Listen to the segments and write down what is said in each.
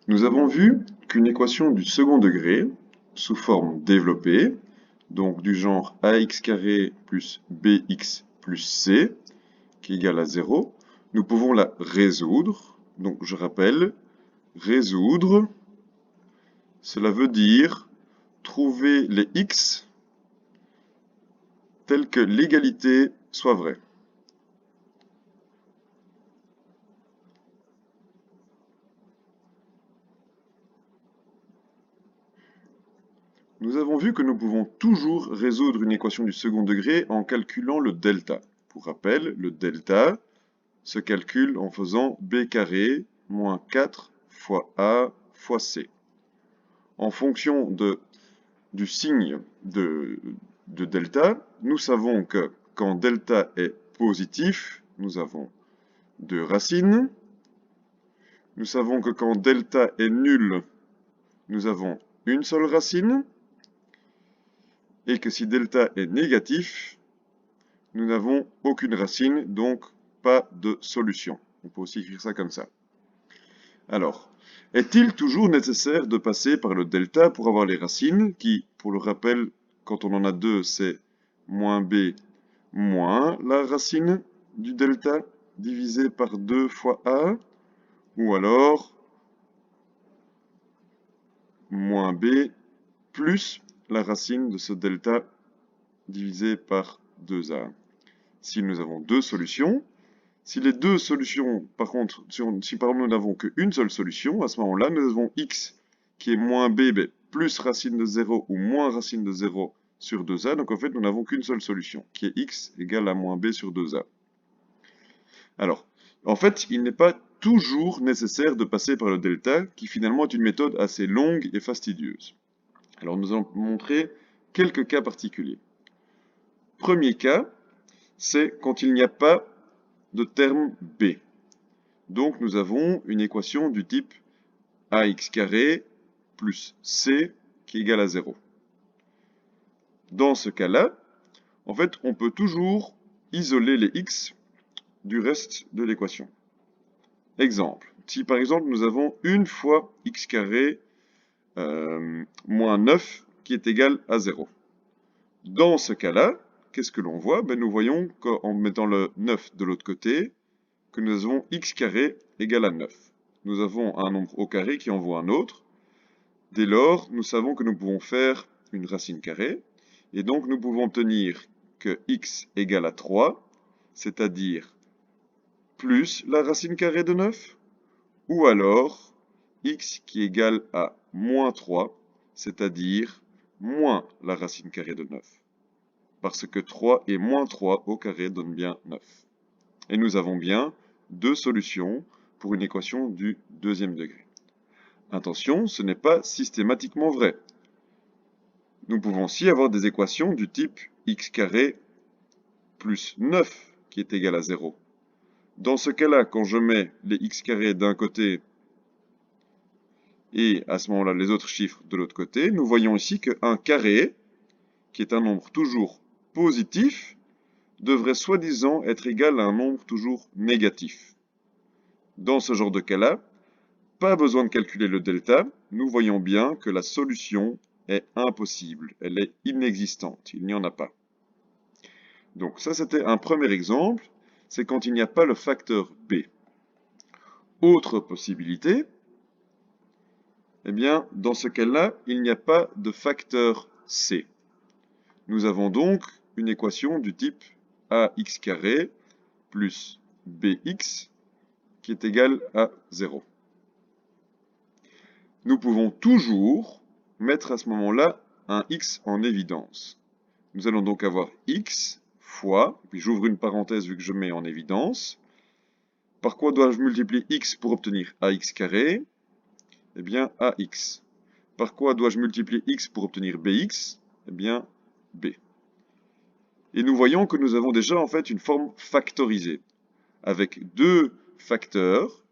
Nous avons vu qu'une équation du second degré, sous forme développée, donc du genre ax carré plus bx plus c, qui est égal à 0, nous pouvons la résoudre. Donc je rappelle, résoudre, cela veut dire trouver les x tels que l'égalité soit vraie. Nous avons vu que nous pouvons toujours résoudre une équation du second degré en calculant le delta. Pour rappel, le delta se calcule en faisant b carré moins 4 fois a fois c. En fonction du signe de delta, nous savons que quand delta est positif, nous avons 2 racines. Nous savons que quand delta est nul, nous avons une seule racine. Et que si delta est négatif, nous n'avons aucune racine, donc pas de solution. On peut aussi écrire ça comme ça. Alors, est-il toujours nécessaire de passer par le delta pour avoir les racines, qui, pour le rappel, quand on en a deux, c'est moins b moins la racine du delta divisé par 2 fois a, ou alors moins b plus la racine de ce delta divisé par 2a. Si nous avons deux solutions, si les deux solutions, par contre, si par exemple nous n'avons qu'une seule solution, à ce moment-là, nous avons x qui est moins b plus racine de 0 ou moins racine de 0 sur 2a. Donc en fait, nous n'avons qu'une seule solution, qui est x égale à moins b sur 2a. Alors, en fait, il n'est pas toujours nécessaire de passer par le delta, qui finalement est une méthode assez longue et fastidieuse. Alors nous allons montrer quelques cas particuliers. Premier cas, c'est quand il n'y a pas de terme b. Donc nous avons une équation du type ax carré plus c qui est égal à 0. Dans ce cas-là, en fait, on peut toujours isoler les x du reste de l'équation. Exemple, si par exemple nous avons une fois x carré moins 9 qui est égal à 0. Dans ce cas-là, qu'est-ce que l'on voit? Nous voyons qu'en mettant le 9 de l'autre côté, que nous avons x carré égale à 9. Nous avons un nombre au carré qui envoie un autre. Dès lors, nous savons que nous pouvons faire une racine carrée, et donc nous pouvons obtenir que x égale à 3, c'est-à-dire plus la racine carrée de 9, ou alors x qui est égal à moins 3, c'est-à-dire moins la racine carrée de 9. Parce que 3 et moins 3 au carré donnent bien 9. Et nous avons bien deux solutions pour une équation du deuxième degré. Attention, ce n'est pas systématiquement vrai. Nous pouvons aussi avoir des équations du type x carré plus 9 qui est égal à 0. Dans ce cas-là, quand je mets les x carrés d'un côté et à ce moment-là les autres chiffres de l'autre côté, nous voyons ici qu'un carré, qui est un nombre toujours positif, devrait soi-disant être égal à un nombre toujours négatif. Dans ce genre de cas-là, pas besoin de calculer le delta, nous voyons bien que la solution est impossible, elle est inexistante, il n'y en a pas. Donc ça c'était un premier exemple, c'est quand il n'y a pas le facteur b. Autre possibilité, eh bien dans ce cas-là, il n'y a pas de facteur c. Nous avons donc une équation du type ax carré plus bx qui est égal à 0. Nous pouvons toujours mettre à ce moment-là un x en évidence. Nous allons donc avoir x fois, puis j'ouvre une parenthèse vu que je mets en évidence. Par quoi dois-je multiplier x pour obtenir ax carré? Eh bien ax. Par quoi dois-je multiplier x pour obtenir bx? Eh bien b. Et nous voyons que nous avons déjà en fait une forme factorisée, avec deux facteurs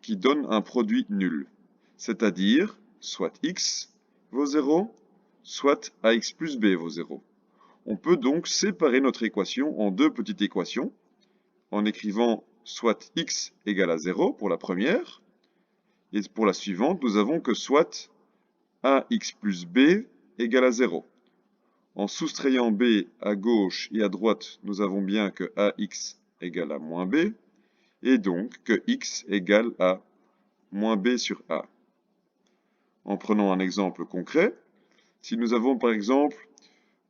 qui donnent un produit nul. C'est-à-dire, soit x vaut 0, soit ax plus b vaut 0. On peut donc séparer notre équation en deux petites équations, en écrivant soit x égale à 0 pour la première, Et pour la suivante, nous avons que soit ax plus b égale à 0. En soustrayant b à gauche et à droite, nous avons bien que ax égale à moins b, et donc que x égale à moins b sur a. En prenant un exemple concret, si nous avons par exemple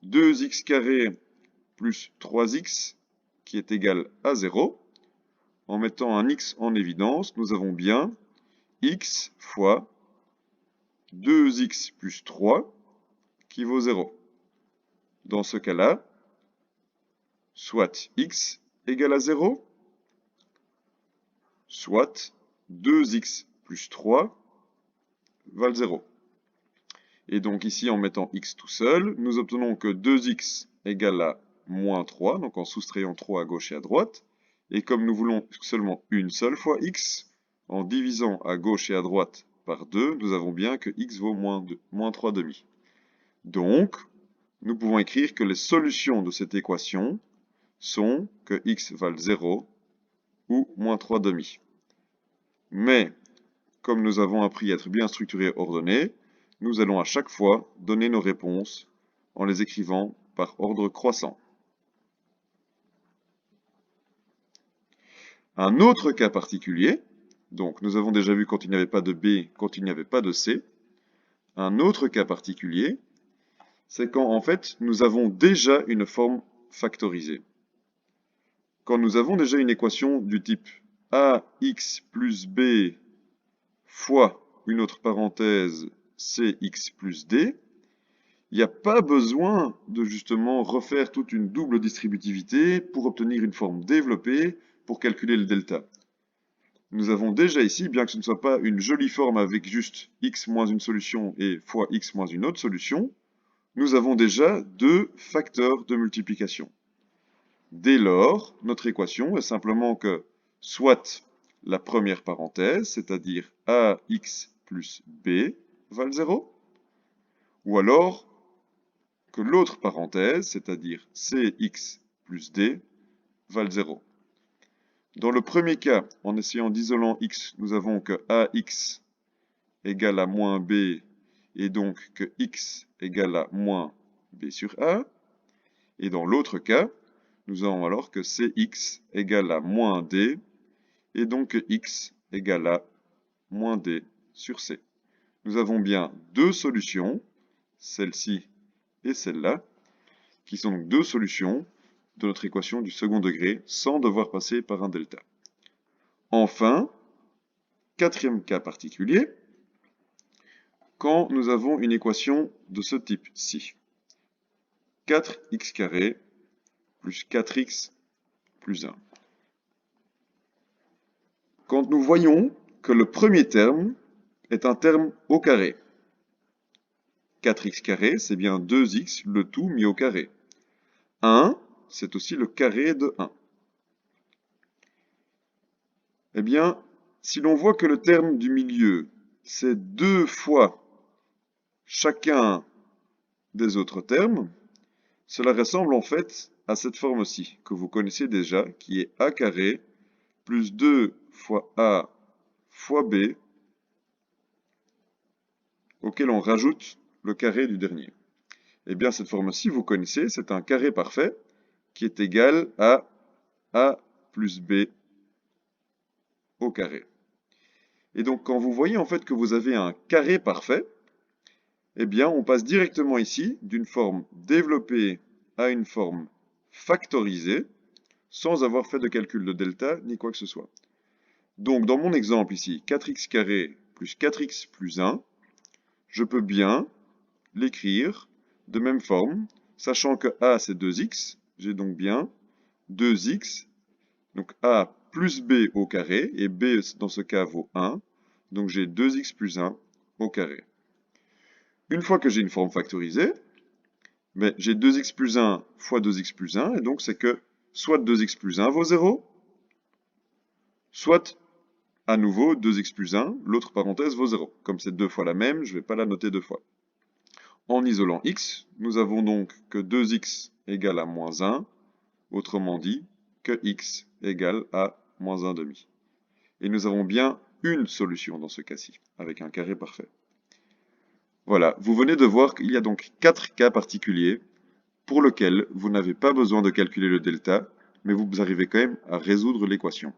2x carré plus 3x qui est égal à 0, en mettant un x en évidence, nous avons bien x fois 2x plus 3 qui vaut 0. Dans ce cas-là, soit x égale à 0, soit 2x plus 3 valent 0. Et donc ici, en mettant x tout seul, nous obtenons que 2x égale à moins 3, donc en soustrayant 3 à gauche et à droite. Et comme nous voulons seulement une seule fois x, en divisant à gauche et à droite par 2, nous avons bien que x vaut moins 3 demi. Donc, nous pouvons écrire que les solutions de cette équation sont que x valent 0 ou moins 3 demi. Mais, comme nous avons appris à être bien structurés et ordonnés, nous allons à chaque fois donner nos réponses en les écrivant par ordre croissant. Un autre cas particulier, donc nous avons déjà vu quand il n'y avait pas de B, quand il n'y avait pas de C. Un autre cas particulier, c'est quand en fait nous avons déjà une forme factorisée. Quand nous avons déjà une équation du type ax plus b fois une autre parenthèse cx plus d, il n'y a pas besoin de justement refaire toute une double distributivité pour obtenir une forme développée pour calculer le delta. Nous avons déjà ici, bien que ce ne soit pas une jolie forme avec juste x moins une solution et fois x moins une autre solution, nous avons déjà deux facteurs de multiplication. Dès lors, notre équation est simplement que soit la première parenthèse, c'est-à-dire ax plus b, valent 0, ou alors que l'autre parenthèse, c'est-à-dire cx plus d, valent 0. Dans le premier cas, en essayant d'isolant x, nous avons que ax égale à moins b, et donc que x égale à moins b sur a. Et dans l'autre cas, nous avons alors que cx égale à moins d, et donc que x égale à moins d sur c. Nous avons bien deux solutions, celle-ci et celle-là, qui sont donc deux solutions de notre équation du second degré sans devoir passer par un delta. Enfin, quatrième cas particulier, quand nous avons une équation de ce type-ci. 4x carré plus 4x plus 1. Quand nous voyons que le premier terme est un terme au carré, 4x carré, c'est bien 2x, le tout mis au carré. 1, c'est aussi le carré de 1. Eh bien, si l'on voit que le terme du milieu, c'est 2 fois chacun des autres termes, cela ressemble en fait à cette forme-ci, que vous connaissez déjà, qui est a carré plus 2 fois a fois b, auquel on rajoute le carré du dernier. Eh bien, cette forme-ci, vous connaissez, c'est un carré parfait qui est égal à a plus b au carré. Et donc, quand vous voyez en fait que vous avez un carré parfait, eh bien, on passe directement ici d'une forme développée à une forme factorisée, sans avoir fait de calcul de delta ni quoi que ce soit. Donc, dans mon exemple ici, 4x carré plus 4x plus 1, je peux bien l'écrire de même forme, sachant que a c'est 2x, j'ai donc bien 2x, donc a plus b au carré, et b dans ce cas vaut 1, donc j'ai 2x plus 1 au carré. Une fois que j'ai une forme factorisée, j'ai 2x plus 1 fois 2x plus 1, et donc c'est que soit 2x plus 1 vaut 0, soit à nouveau 2x plus 1, l'autre parenthèse vaut 0. Comme c'est deux fois la même, je ne vais pas la noter deux fois. En isolant x, nous avons donc que 2x égale à moins 1, autrement dit que x égale à moins 1 demi. Et nous avons bien une solution dans ce cas-ci, avec un carré parfait. Voilà, vous venez de voir qu'il y a donc 4 cas particuliers pour lesquels vous n'avez pas besoin de calculer le delta, mais vous arrivez quand même à résoudre l'équation.